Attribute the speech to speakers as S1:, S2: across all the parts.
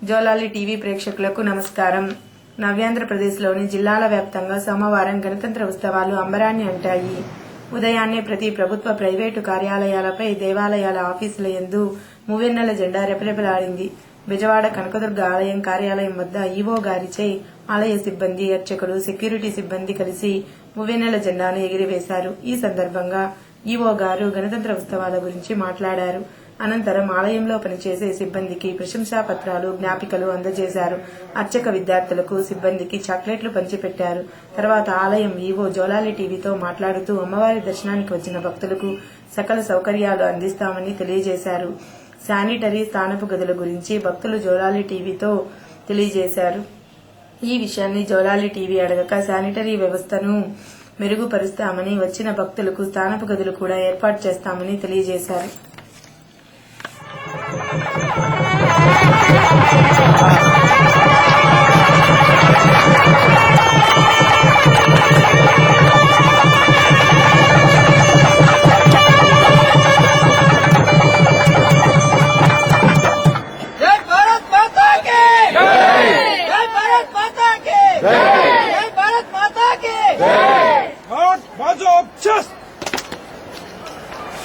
S1: జోలాలి టీవీ ప్రేక్షకులకు నమస్కారం. నవ్యాంధ్రప్రదేశ్లోని జిల్లాల వ్యాప్తంగా సోమవారం గణతంత్ర ఉత్సవాలు అంబరాన్ని అంటాయి. ఉదయాన్నే ప్రతి ప్రభుత్వ, ప్రైవేటు కార్యాలయాలపై, దేవాలయాల ఆఫీసుల యందు మూవెన్నెల జెండా రెపరెపలాడింది. బెజవాడ కనకదుర్గ ఆలయం కార్యాలయం వద్ద ఈవో గారిచే ఆలయ సిబ్బంది, అర్చకులు, సెక్యూరిటీ సిబ్బంది కలిసి మూవెన్నెల జెండాను ఎగిరివేశారు. ఈ సందర్భంగా ఈవో గారు గణతంత్ర ఉత్సవాల గురించి మాట్లాడారు. అనంతరం ఆలయంలో పనిచేసే సిబ్బందికి ప్రశంసా పత్రాలు, జ్ఞాపికలు అందజేశారు. అర్చక విద్యార్థులకు, సిబ్బందికి చాక్లెట్లు పంచిపెట్టారు. తర్వాత ఆలయం ఈవో జోలాలి టీవీతో మాట్లాడుతూ అమ్మవారి దర్శనానికి వచ్చిన భక్తులకు సకల సౌకర్యాలు అందిస్తామని తెలియజేశారు. శానిటరీ, స్నానపు గదుల గురించి భక్తులు జోలాలి టీవీతో తెలియజేశారు. ఈ విషయాన్ని జోలాలి టీవీ అడగక శానిటరీ వ్యవస్థను మెరుగుపరుస్తామని, వచ్చిన భక్తులకు స్నానపు గదులు కూడా ఏర్పాటు చేస్తామని తెలియజేశారు.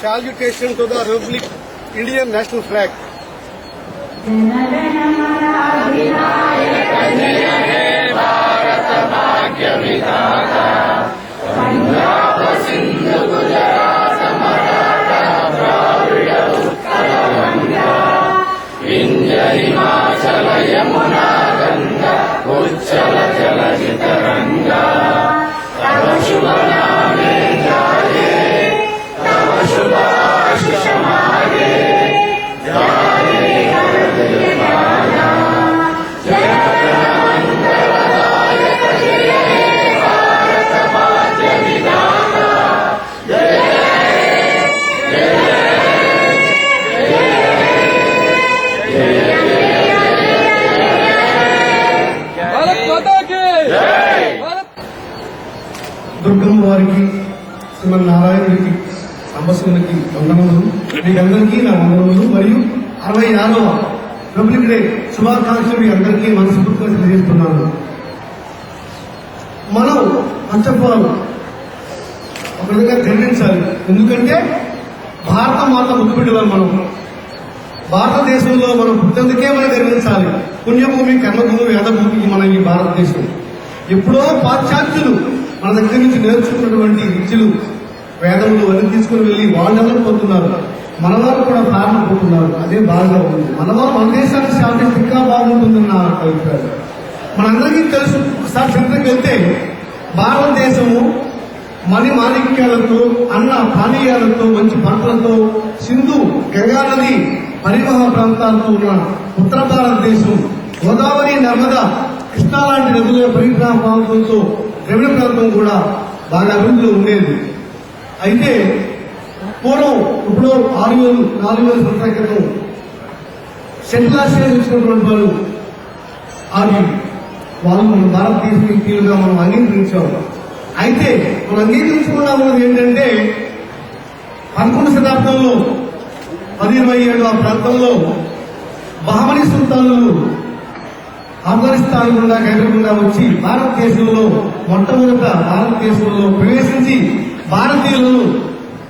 S2: Salutation to the Republic Indian national flag. Durgamma వారికి, శ్రీమన్నారాయణుడికి, అంబశివునికి వందనములు. మీకందరికీ నా వందనములు. మరియు 66వ రిపబ్లిక్ డే శుభాకాంక్షలు మీ అందరికీ మనస్ఫూర్తిగా తెలియజేస్తున్నాను. మనం ఫస్ట్ ఆఫ్ ఆల్ ఒక విధంగా గర్వించాలి. ఎందుకంటే భారత మాత ముద్దుబిడ్డలు మనం. భారతదేశంలో మనం పుట్టేందుకే మనం గర్వించాలి. పుణ్యభూమి, కర్మభూమి, వేదభూమికి మనం ఈ భారతదేశం. ఎప్పుడో పాశ్చాత్యులు మన దగ్గర నుంచి నేర్చుకున్నటువంటి విద్యలు, వేదములు అన్ని తీసుకుని వెళ్లి వాళ్ళెవరు పోతున్నారు, మనవారు కూడా ప్రారంభం పోతున్నారు. అదే బాగా ఉంది. మనవారు మన దేశానికి శాంతి ఇంకా బాగుంటుందని నా అభిప్రాయం. మనందరికీ తెలుసు. ఒకసారి చరిత్రకి వెళ్తే భారతదేశము మణి మాణిక్యాలతో, అన్న పానీయాలతో, మంచి పంటలతో, సింధు, గంగా నది పరివాహ ప్రాంతాలతో ఉన్న ఉత్తర భారతదేశం, గోదావరి, నర్మదా, కృష్ణా లాంటి నదుల పరివాహ ప్రాంతంతో రెవెన్యూ ప్రాంతం కూడా బాగా అభివృద్ధిలో ఉండేది. అయితే పూర్వం ఇప్పుడు 4,000 సంవత్సరాల క్రితం సెంట్రల్ ఆసియా వచ్చినటువంటి వాళ్ళు మన భారతదేశ వ్యక్తులుగా మనం అంగీకరించాము. అయితే మనం అంగీకరించకుండా ఉన్నది ఏంటంటే 11వ శతాబ్దంలో 1027 ఆ ప్రాంతంలో బహమనీ సుల్తానులు ఆఫ్ఘనిస్తాన్ గుండా, ఖైబర్ గుండా వచ్చి భారతదేశంలో మొట్టమొదట భారతదేశంలో ప్రవేశించి భారతీయులను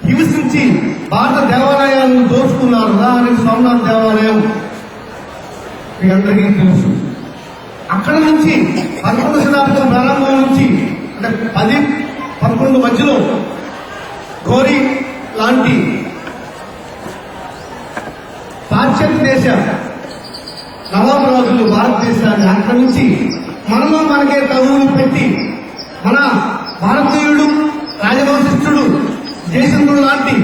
S2: హింసించి భారత దేవాలయాలను దోచుకున్నారు. ఉదాహరణకి సోమనాథ్ దేవాలయం మీ అందరికీ తెలుసు. అక్కడ నుంచి 11వ శతాబ్దం ప్రారంభం నుంచి అంటే 10-11 మధ్యలో ఘోరీ లాంటి పాశ్చాత్య దేశ నవాబు రాజులు భారతదేశాన్ని ఆక్రమించి మనలో మనకే తగువులు పెట్టి మన భారతీయుడు, రాజవంశిష్ఠుడు, జయచంద్రుడు లాంటి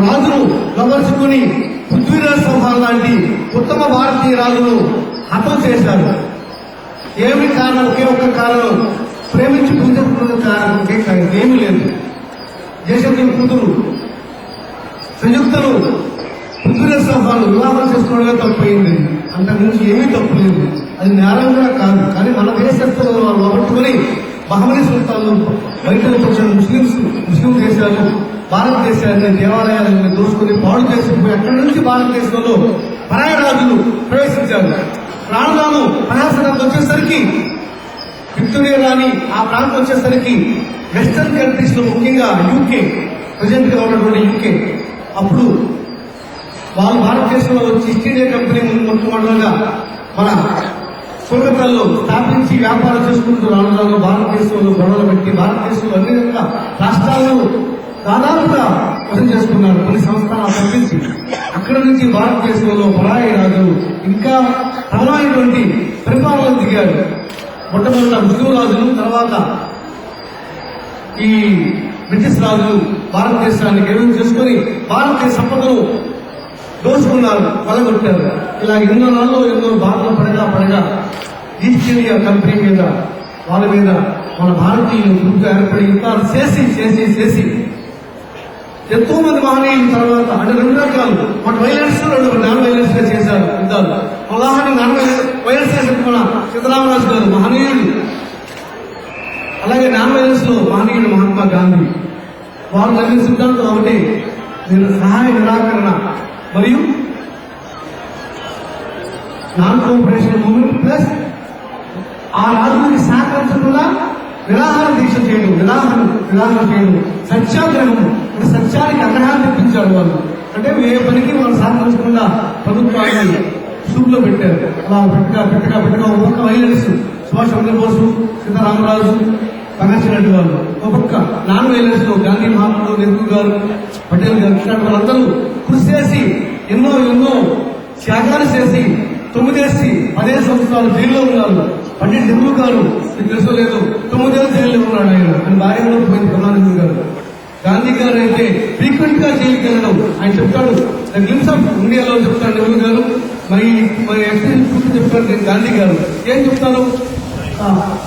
S2: రాజును విమర్శించుకుని పృథ్వీరాజ్ చౌహాన్ లాంటి ఉత్తమ భారతీయ రాజును హతం చేశారు. ఏమి కారణం? ఒకే ఒక్క కారణం, ప్రేమించి పూజకున్న కారణం. ఏమీ లేదు. జయచంద్రుని కూతురు సంయుక్తను పృథ్వీరాజ్ చౌహాన్ వివాహం చేసుకోవడమే తప్పయింది. అంతకుమించి ఏమీ తప్పు లేదు. అది నేరం కూడా కాదు. కానీ మన దేశస్తులు వాళ్ళు పట్టుకుని బహమనీ సుల్తాన్లు, బయట వచ్చిన ముస్లిం దేశాలు భారతదేశాన్ని దేవాలయాలను దోసుకుని పాడు చేసుకుని అక్కడి నుంచి భారతదేశంలో పరాయ రాజులు ప్రవేశించారు. విస్తరించారు. రాను రాను 16వ శతాబ్దం వచ్చేసరికి విక్టోరియా రాణి ఆ ప్రాంతం వచ్చేసరికి వెస్టర్న్ కంట్రీస్ లో ముఖ్యంగా యూకే, ప్రజెంట్ గా ఉన్నటువంటి యూకే, అప్పుడు వాళ్ళు భారతదేశంలో వచ్చి ఈస్ట్ ఇండియా కంపెనీ మొట్టమొదటిగా మన కోల్కతాలో స్థాపించి వ్యాపారం చేసుకుంటూ రాను భారతదేశంలో గొడవలు పెట్టి భారతదేశంలో అన్ని రకాల రాష్ట్రాలను దాదాపుగా వసూలు చేసుకున్నారు. కొన్ని సంస్థానాలు తప్పించి అక్కడ నుంచి భారతదేశంలో పరాయి రాజులు ఇంకా ప్రమాణమైనటువంటి పరిపాలన దిగారు. మొట్టమొదట ముస్లిం రాజులు, తర్వాత ఈ బ్రిటిష్ రాజులు భారతదేశాన్ని గెలుపు చేసుకుని భారతదేశ సంపదను దోచుకున్నారు, కొలగొట్టారు. ఇలా ఎన్నో నాళ్ళు ఎన్నో బాధలు పడగా ఈస్ట్ ఇండియా కంపెనీ మీద వాళ్ళ మీద మన భారతీయులు గ్రూప్ ఏర్పడి యుద్ధాలు చేసి ఎంతో మంది మహనీయుల తర్వాత అంటే 2 రకాలు, మన వైలెన్స్ 2 నాన్ వైలెన్స్ గా చేశారు యుద్ధాలు. ఉదాహరణ నాన్ వైలెన్స్ చేసిన మన సీతారామరాజు గారు మహనీయుడు, అలాగే నాన్ వైలెన్స్ లో మహనీయుడు మహాత్మా గాంధీ. వాళ్ళు జరిగిన సిద్ధాంతం ఒకటి, నేను సహాయ నిరాకరణ మరియు నాన్ కోఆపరేషన్ మూవ్మెంట్ ప్లస్ ఆ రాజుని సహకరించకుండా నిరాహార దీక్ష చేయడం, నిరాహార చేయడం, సత్యాగ్రహం అంటే సత్యానికి అగ్రహాన్ని తెప్పించాడు వాళ్ళు. అంటే ఏ పనికి వాళ్ళు సహకరించకుండా ప్రభుత్వాన్ని సూపులో పెట్టారు. అలా పెట్టగా ఒక వైలెన్స్ సుభాష్ చంద్రబోసు, సీతారామరాజు, భగత్ సింగ్ లాంటి వాళ్ళు. ఒక పక్క నాన్ వైలెన్స్ లో గాంధీ మహాత్ముడు, నెహ్రూ గారు, పటేల్ గారు, ఇట్లాంటి వాళ్ళందరూ కృషి చేసి ఎన్నో త్యాగాలు చేసి 10 సంవత్సరాలు జైల్లో ఉన్నారు. పండిట్ నెహ్రూ గారు మీకు తెలుసో లేదు 9 ఏళ్ళు జైల్లో ఉన్నాడు ఆయన. ఆయన భార్యలో పోయింది ప్రధానమంత్రి గారు. గాంధీ గారు అయితే ఫ్రీక్వెంట్ గా జైలుకి వెళ్ళడం ఆయన చెప్తాడు. గ్లిమ్స్ ఆఫ్ ఇండియాలో చెప్తాడు నెహ్రూ గారు, మరి ఎక్స్పీరియన్స్ గురించి చెప్తాడు గాంధీ గారు. ఏం చెప్తారు,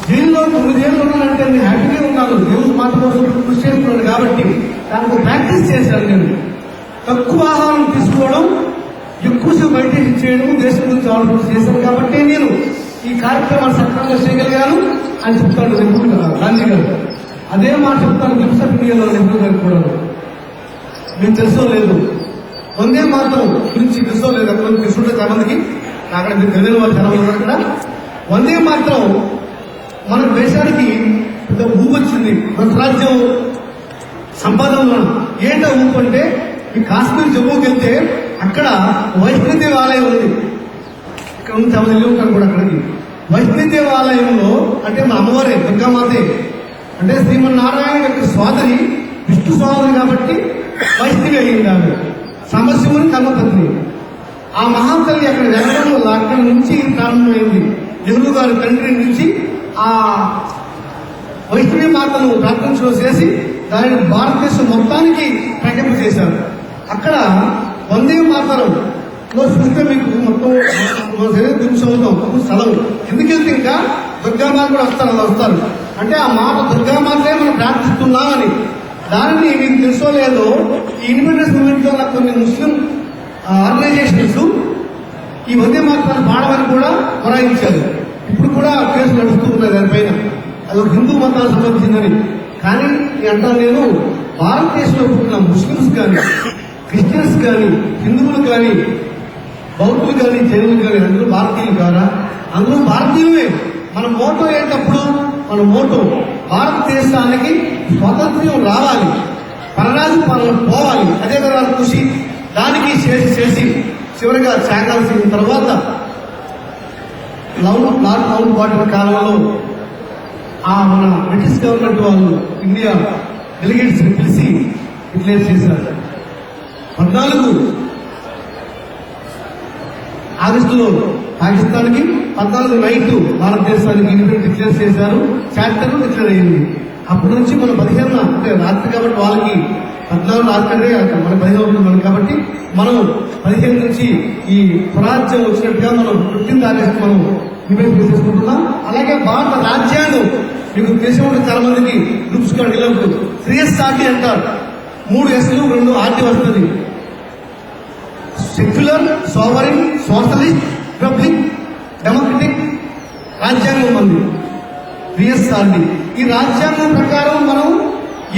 S2: జైల్లో 9 ఏళ్ళు ఉన్నానంటే నేను హ్యాపీగా ఉన్నాను, దేవుడు మాట కోసం కృషి చేస్తున్నాడు కాబట్టి దానికి ప్రాక్టీస్ చేశాను. నేను తక్కువ ఆహారం తీసుకోవడం, ఎక్కువసేపు మెడిటేషన్ చేయడం, దేశం గురించి ఆలోచన చేశాను కాబట్టి నేను ఈ కార్యక్రమాన్ని సక్రమంగా చేయగలిగాను అని చెప్తాడు నెహ్రూ గారు, గాంధీ గారు. అదే మాట చెప్తాను గ్లిమ్స్ ఆఫ్ ఇండియాలో నెహ్రూ గారు కూడా. మీకు తెలుసో లేదు, వందే మాతరం గురించి తెలుసో లేదు, అక్కడ తెలుసుంటే చాలా మందికి, అక్కడ మీరు తెలియని వాళ్ళు చాలా మంది అక్కడ. వందే మాత్రం మన దేశానికి పెద్ద ఊపు వచ్చింది, మన రాజ్యం సంపాదన. ఏంటో ఊపు అంటే, ఈ కాశ్మీర్ జమ్మూకి వెళ్తే అక్కడ వైష్ణోదేవి ఆలయం ఉంది. ఇక్కడ ఉంది చాలా ఇల్లు ఉంటాను కూడా అక్కడికి. వైష్ణోదేవి ఆలయంలో అంటే మా అమ్మవారే దుర్గామాతే, అంటే శ్రీమన్నారాయణ యొక్క సోదరి, విష్ణు సోదరి కాబట్టి వైష్ణవి అయింది. ఆమె సమశివుని కర్మపత్ని. ఆ మహాతల్లి అక్కడ వెళ్ళడం వల్ల అక్కడి నుంచి ప్రారంభమైంది. నెహ్రూ గారి తండ్రి నుంచి ఆ వైష్ణవి మాతను ప్రార్థించడం చేసి దానిని భారతదేశం మొత్తానికి ప్రకటింప చేశారు. అక్కడ వందే మాతరం చూస్తే మీకు మొత్తం అవుతాం స్థలం. ఎందుకంటే ఇంకా దుర్గామాత కూడా వస్తారు, అలా వస్తారు. అంటే ఆ మాట దుర్గామాతే మనం ప్రార్థిస్తున్నామని. దానిని మీకు తెలుసో లేదో, ఈ ఇండిపెండెన్స్ మూవ్మెంట్ లో కొన్ని ముస్లిం ఆర్గనైజేషన్స్ ఈ వందే మాతరాన్ని పాడమని కూడా మొరాయించారు. ఇప్పుడు కూడా కేసులు నడుస్తూ ఉన్నాయి దానిపైన. అది ఒక హిందూ మతానికి సంబంధించిందని. కానీ అంటాను నేను, భారతదేశంలో పుట్టిన ముస్లింస్ కానీ, క్రిస్టియన్స్ కానీ, హిందువులు కానీ, బౌద్ధులు కానీ, జైనులు కానీ అందరూ భారతీయులు కాదా? అందరూ భారతీయులే. మన మోటో ఏంటప్పుడు, మన మోటో భారతదేశానికి స్వాతంత్ర్యం రావాలి, పరరాజు పాలన పోవాలి. అదే కదా కృషి. దానికి చేసి చివరిగా త్యాగాలు చేసిన తర్వాత లార్డ్ మౌంట్ బాటన్ కాలంలో ఆ మన బ్రిటిష్ గవర్నమెంట్ వాళ్ళు ఇండియా డెలిగేట్స్ ని పిలిచి డిక్లేర్ చేశారు. 14 ఆగస్టులో పాకిస్తాన్కి, 14 నైట్ భారతదేశానికి ఇండిపెండెంట్ డిక్లేర్ చేశారు. చార్టర్ డిక్లేర్ అయ్యింది. అప్పటి నుంచి మనం 15 అంటే రాత్రి కాబట్టి వాళ్ళకి 14 రాత్రి, మన 15 అవుతుంది కాబట్టి మనం 15 నుంచి ఈ స్వరాజ్యం వచ్చినట్టుగా మనం 15 ఆగస్టు మనం ఇండిపెండెన్స్ చేసుకుంటున్నాం. అలాగే భారత రాజ్యాంగం మీకు తెలిసి ఉంటుంది చాలా మందికి, గ్రూప్స్ కార్డు ఇలా ఉంటుంది. 3SRT అంటారు. 3 Sలు 2 RT వస్తుంది. Secular, sovereign, socialist, republic, democratic రాజ్యాంగం ఉంది 3SRT. ఈ రాజ్యాంగం ప్రకారం మనం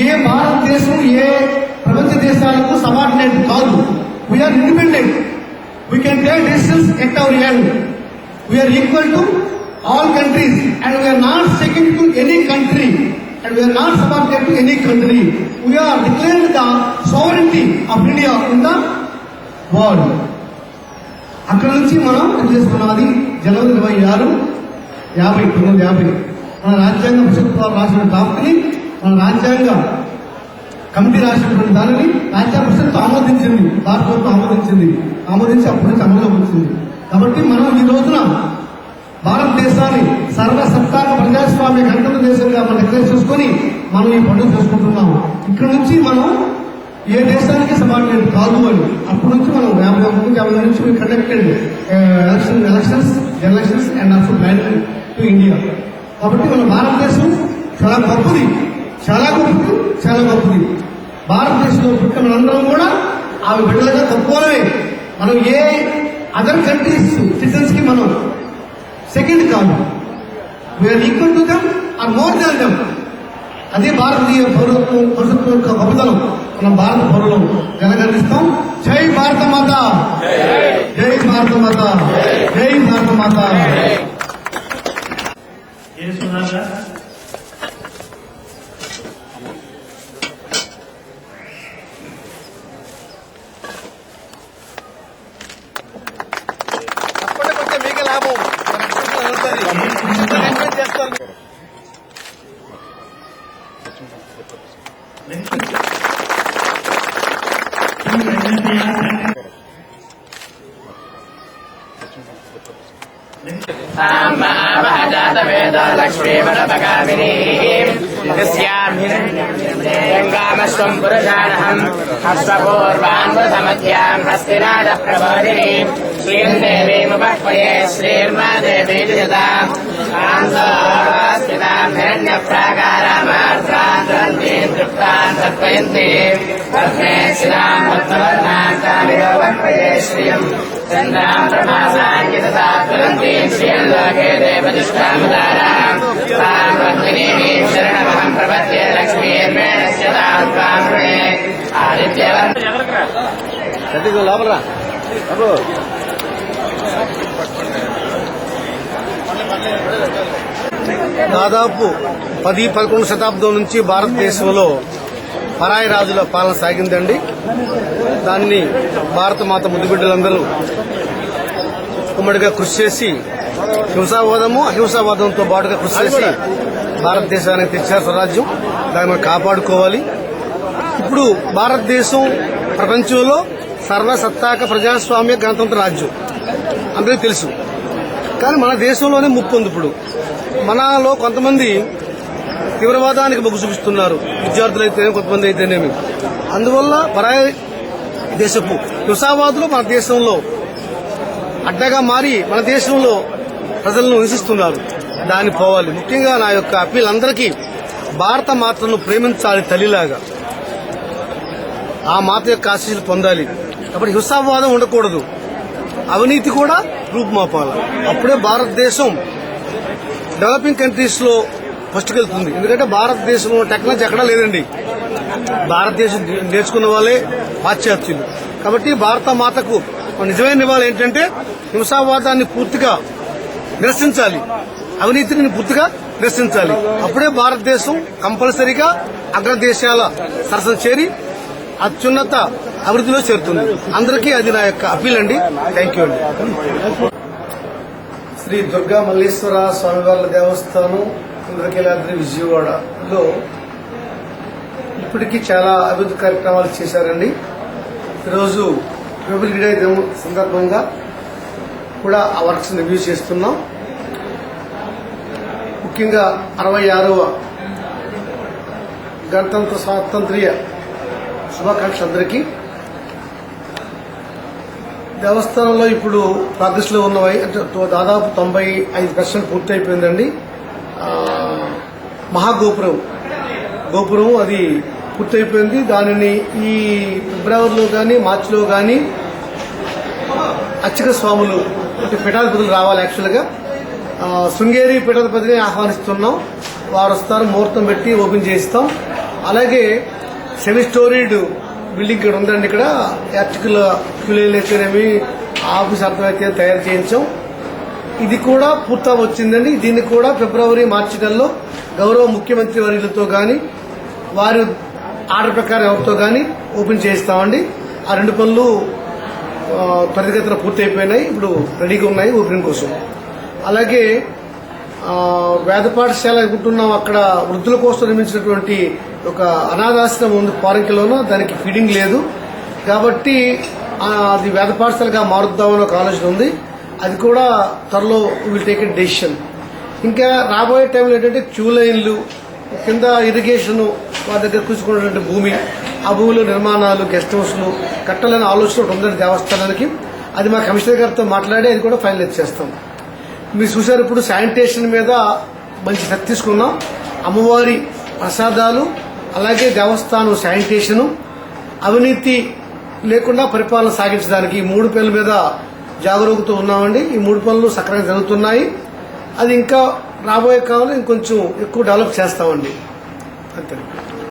S2: ఏ భారతదేశం ఏ ప్రపంచ దేశాలకు సబార్డినేట్ కాదు. We are independent. We can take decisions at our end. We are equal to all countries and we are not second to any country and we are not subordinate to any country. We are declaring the sovereignty of India in the world. అక్కడ నుంచి మనం చేసుకున్నది జనవరి 26, 1950 మన రాజ్యాంగ పరిషత్ రాసిన డ్రాఫ్ట్ని మన రాజ్యాంగ committee రాసినటువంటి దానిని రాజ్యాంగ పరిషత్ ఆమోదించింది, భారత ప్రభుత్వం ఆమోదించి అప్పటి నుంచి అమలులోకి వచ్చింది. కాబట్టి మనం ఈ రోజున భారతదేశాన్ని సర్వసత్తాక ప్రజాస్వామ్య గణతంత్ర దేశంగా మనం డిక్లేర్ చేసుకుని మనం ఈ పండుగ చేసుకుంటున్నాం. ఇక్కడ నుంచి మనం ఏ దేశానికి సబార్డినేట్ కాదు అని అప్పటి నుంచి మనం 50 నుంచి conducted elections and also plan to India. కాబట్టి మన భారతదేశం చాలా గొప్పది. భారతదేశంలో పుట్టిన మనందరం కూడా ఆమె బిడ్డలుగా తక్కువనే. మనం ఏ అదర్ కంట్రీస్ సిటిజన్స్ కి మనం సెకండ్ కాదు. We are equal to them or more than them. అదే భారతీయ పౌరత్వం యొక్క గొప్పతనం. మనం భారత పౌరులం జనగణిస్తాం. జై భారత మాత, జై భారత మాత, జై భారత మాత.
S3: మీకే లాభం చేస్తాను.
S4: लक्ष्मीमनपकामिनीं पुरुषाणहम् अश्वपूर्वान्वधमध्याम् हस्तिनादः प्रबोधिनी श्रीं देवीमुपह्वये श्रीर्मा देवी जताम् स्थिताम् हिरण्यप्राकारामार्द्रान् तृप्तान् तर्पयन्तीम् तस्मै श्रीराम् भक्तवर्णान् कामिनो वह्वये श्रियम् चन्द्राम् प्रभासाङ्किततात्परन्तीम् श्रियम् लोके देवदुष्टामुदाराम् ताम् पद्मिनीं शरणमहम् प्रपद्ये लक्ष्मीर्मेणस्य ताम् त्वाम् वृणे आदित्यवर्णम्
S3: లోపల
S2: దాదాపు 10-11 శతాబ్దం నుంచి భారతదేశంలో పరాయి రాజుల పాలన సాగిందండి. దాన్ని భారత మాత ముద్దుబిడ్డలందరూ ఉమ్మడిగా కృషి చేసి అహింసావాదంతో పాటుగా కృషి చేసి భారతదేశానికి తెచ్చారు స్వరాజ్యం. దాన్ని మనం కాపాడుకోవాలి. ఇప్పుడు భారతదేశం ప్రపంచంలో సర్వసత్తాక ప్రజాస్వామ్య గణతంత్ర రాజ్యం అందరికీ తెలుసు. కానీ మన దేశంలోనే ముప్పు ఉంది. ఇప్పుడు మనలో కొంతమంది తీవ్రవాదానికి మొగ్గు చూపిస్తున్నారు. విద్యార్థులైతేనే కొంతమంది అయితేనేమి. అందువల్ల పరాయి దేశపు హింసావాదులు మన దేశంలో అడ్డగా మారి మన దేశంలో ప్రజలను హింసిస్తున్నారు. దాన్ని పోవాలి. ముఖ్యంగా నా యొక్క అప్పీల్ అందరికీ భారత మాతను ప్రేమించాలి తల్లిలాగా. ఆ మాత యొక్క ఆశీస్సులు పొందాలి. కాబట్టి హింసావాదం ఉండకూడదు. అవినీతి కూడా రూపుమాపాలి. అప్పుడే భారతదేశం డెవలపింగ్ కంట్రీస్ లో ఫస్ట్ వెళ్తుంది. ఎందుకంటే భారతదేశంలో టెక్నాలజీ ఎక్కడా లేదండి. భారతదేశం నేర్చుకున్న వాళ్ళే పాశ్చాత్యులు. కాబట్టి భారత మాతకు నిజమైన నివాళి ఏంటంటే హింసావాదాన్ని పూర్తిగా నిరసించాలి, అవినీతిని పూర్తిగా నిరసించాలి. అప్పుడే భారతదేశం కంపల్సరీగా అగ్రదేశాల సరసన చేరి అత్యున్నత అభివృద్ధిలో చేరుతుంది. అందరికీ అది నా యొక్క అప్పీల్ అండి. థ్యాంక్ యూ అండి. శ్రీ దుర్గా మల్లేశ్వర స్వామివార్ల దేవస్థానం ఇంద్రకీలాద్రి విజయవాడలో ఇప్పటికీ చాలా అభివృద్ధి కార్యక్రమాలు చేశారండి. ఈరోజు రిపబ్లిక్ డే సందర్భంగా కూడా ఆ వర్క్స్ రివ్యూ చేస్తున్నాం. ముఖ్యంగా 66వ గణతంత్ర స్వాతంత్ర్య శుభాకాంక్షలు అందరికీ. దేవస్థానంలో ఇప్పుడు ప్రాగ్రెస్లో ఉన్నవి అంటే దాదాపు 95% పూర్తి అయిపోయిందండి. గోపురం అది పూర్తయిపోయింది. దానిని ఈ ఫిబ్రవరిలో కానీ మార్చిలో కానీ అర్చక స్వాములు అంటే పీఠాధిపతులు రావాలి. యాక్చువల్గా శృంగేరి పీఠాధిపతిని ఆహ్వానిస్తున్నాం. వారు వస్తారు, ముహూర్తం పెట్టి ఓపెన్ చేయిస్తాం. అలాగే 7 స్టోరీడ్ బిల్డింగ్ ఇక్కడ ఉందండి. ఇక్కడ యాక్చువల్ క్యూలేలు అయితేనేమి ఆఫీస్ అర్థమైతే తయారు చేయించాం. ఇది కూడా పూర్తి వచ్చిందండి. దీన్ని కూడా ఫిబ్రవరి మార్చి నెలలో గౌరవ ముఖ్యమంత్రి వర్యులతో గాని వారి ఆర్డర్ ప్రకారం ఎవరితో గాని ఓపెన్ చేయిస్తామండి. ఆ 2 పనులు త్వరితగతిన పూర్తి అయిపోయినాయి. ఇప్పుడు రెడీగా ఉన్నాయి ఓపెనింగ్ కోసం. అలాగే వేద పాఠశాల అనుకుంటున్నాం. అక్కడ వృద్ధుల కోసం నిర్మించినటువంటి ఒక అనాథాశ్రమం ఉంది పారంకిలోనూ. దానికి ఫీడింగ్ లేదు కాబట్టి అది వేద పాఠశాలగా మారుద్దామని ఒక ఆలోచన ఉంది. అది కూడా త్వరలో విల్ టేక్ ఎ డెసిషన్. ఇంకా రాబోయే టైంలో ఏంటంటే క్యూ లైన్లు కింద ఇరిగేషన్ వారి దగ్గర కూర్చుకున్నటువంటి భూమి, ఆ భూమిలో నిర్మాణాలు, గెస్ట్ హౌస్లు కట్టాలనే ఆలోచన ఒకటి ఉందండి దేవస్థానానికి. అది మా కమిషనర్ గారితో మాట్లాడి అది కూడా ఫైనలైజ్ చేస్తాం. మీరు చూసారు ఇప్పుడు శానిటేషన్ మీద మంచి శ్రద్ధ తీసుకున్నాం. అమ్మవారి ప్రసాదాలు అలాగే దేవస్థానం శానిటేషను అవినీతి లేకుండా పరిపాలన సాగించడానికి 3 పనుల మీద జాగరూకత ఉన్నామండి. ఈ 3 పనులు సక్రమంగా జరుగుతున్నాయి. అది ఇంకా రాబోయే కాలంలో ఇంకొంచెం ఎక్కువ డెవలప్ చేస్తామండి. అంతే.